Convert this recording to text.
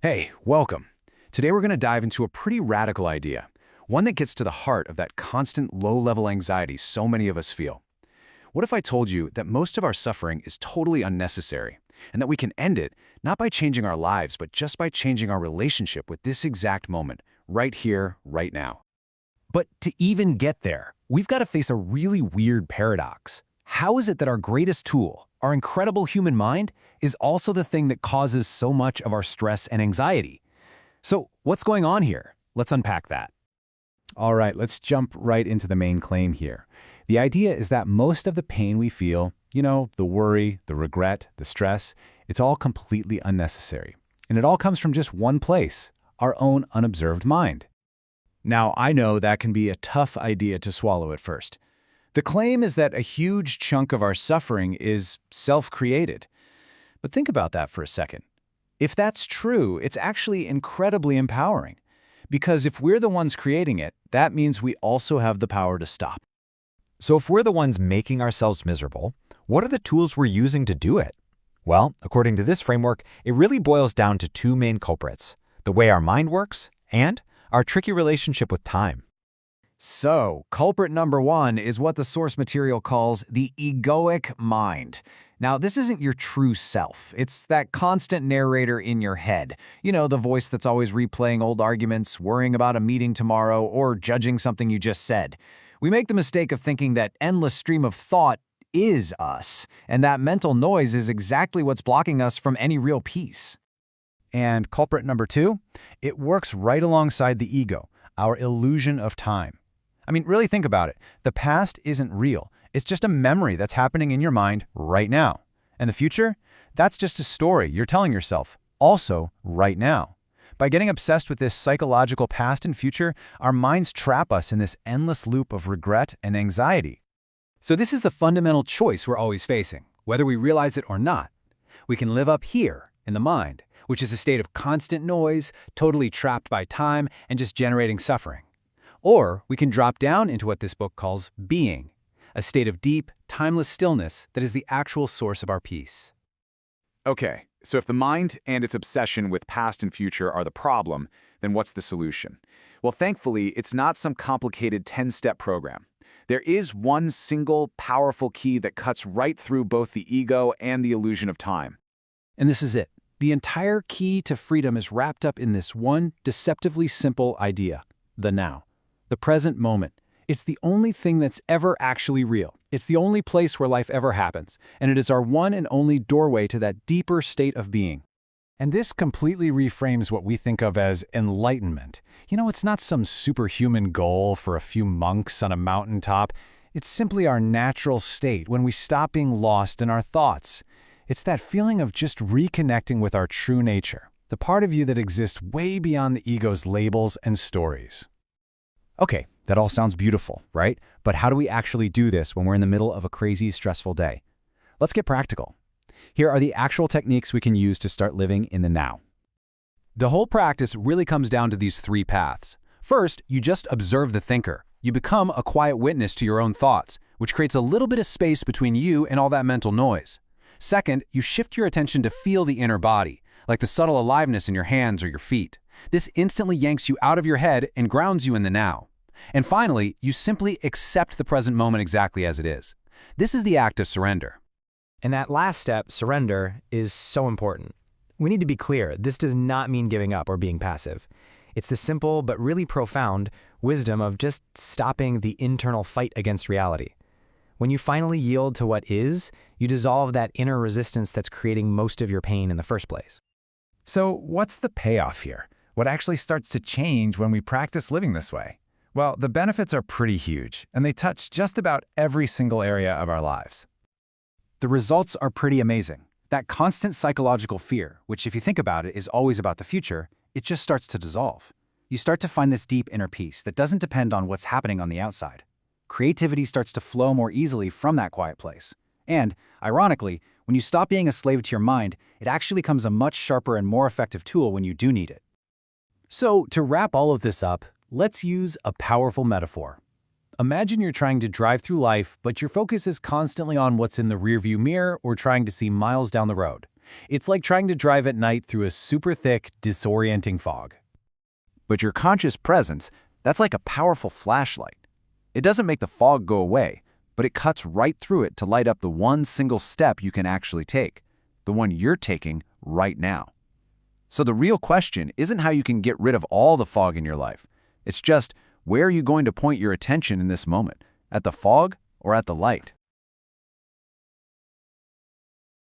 Hey, welcome. Today we're going to dive into a pretty radical idea, one that gets to the heart of that constant low-level anxiety so many of us feel. What if I told you that most of our suffering is totally unnecessary, and that we can end it not by changing our lives, but just by changing our relationship with this exact moment, right here, right now? But to even get there, we've got to face a really weird paradox. How is it that our greatest tool, our incredible human mind, is also the thing that causes so much of our stress and anxiety? So what's going on here? Let's unpack that. All right, let's jump right into the main claim here. The idea is that most of the pain we feel, the worry, the regret, the stress, it's all completely unnecessary. And it all comes from just one place, our own unobserved mind. Now, I know that can be a tough idea to swallow at first. The claim is that a huge chunk of our suffering is self-created. But think about that for a second. If that's true, it's actually incredibly empowering. Because if we're the ones creating it, that means we also have the power to stop. So if we're the ones making ourselves miserable, what are the tools we're using to do it? Well, according to this framework, it really boils down to two main culprits: the way our mind works and our tricky relationship with time. So, culprit number one is what the source material calls the egoic mind. Now, this isn't your true self. It's that constant narrator in your head. The voice that's always replaying old arguments, worrying about a meeting tomorrow, or judging something you just said. We make the mistake of thinking that endless stream of thought is us, and that mental noise is exactly what's blocking us from any real peace. And culprit number two, it works right alongside the ego, our illusion of time. Really think about it. The past isn't real. It's just a memory that's happening in your mind right now. And the future? That's just a story you're telling yourself, also right now. By getting obsessed with this psychological past and future, our minds trap us in this endless loop of regret and anxiety. So this is the fundamental choice we're always facing, whether we realize it or not. We can live up here, in the mind, which is a state of constant noise, totally trapped by time, and just generating suffering. Or we can drop down into what this book calls being, a state of deep, timeless stillness that is the actual source of our peace. Okay, so if the mind and its obsession with past and future are the problem, then what's the solution? Well, thankfully, it's not some complicated 10-step program. There is one single, powerful key that cuts right through both the ego and the illusion of time. And this is it. The entire key to freedom is wrapped up in this one deceptively simple idea: the now. The present moment. It's the only thing that's ever actually real. It's the only place where life ever happens, and it is our one and only doorway to that deeper state of being. And this completely reframes what we think of as enlightenment. It's not some superhuman goal for a few monks on a mountaintop. It's simply our natural state when we stop being lost in our thoughts. It's that feeling of just reconnecting with our true nature, the part of you that exists way beyond the ego's labels and stories. Okay, that all sounds beautiful, right? But how do we actually do this when we're in the middle of a crazy, stressful day? Let's get practical. Here are the actual techniques we can use to start living in the now. The whole practice really comes down to these three paths. First, you just observe the thinker. You become a quiet witness to your own thoughts, which creates a little bit of space between you and all that mental noise. Second, you shift your attention to feel the inner body, like the subtle aliveness in your hands or your feet. This instantly yanks you out of your head and grounds you in the now. And finally, you simply accept the present moment exactly as it is. This is the act of surrender. And that last step, surrender, is so important. We need to be clear, this does not mean giving up or being passive. It's the simple but really profound wisdom of just stopping the internal fight against reality. When you finally yield to what is, you dissolve that inner resistance that's creating most of your pain in the first place. So what's the payoff here? What actually starts to change when we practice living this way? Well, the benefits are pretty huge, and they touch just about every single area of our lives. The results are pretty amazing. That constant psychological fear, which if you think about it is always about the future, it just starts to dissolve. You start to find this deep inner peace that doesn't depend on what's happening on the outside. Creativity starts to flow more easily from that quiet place. And, ironically, when you stop being a slave to your mind, it actually becomes a much sharper and more effective tool when you do need it. So, to wrap all of this up, let's use a powerful metaphor. Imagine you're trying to drive through life, but your focus is constantly on what's in the rearview mirror or trying to see miles down the road. It's like trying to drive at night through a super thick, disorienting fog. But your conscious presence, that's like a powerful flashlight. It doesn't make the fog go away, but it cuts right through it to light up the one single step you can actually take, the one you're taking right now. So the real question isn't how you can get rid of all the fog in your life. It's just, where are you going to point your attention in this moment? At the fog or at the light?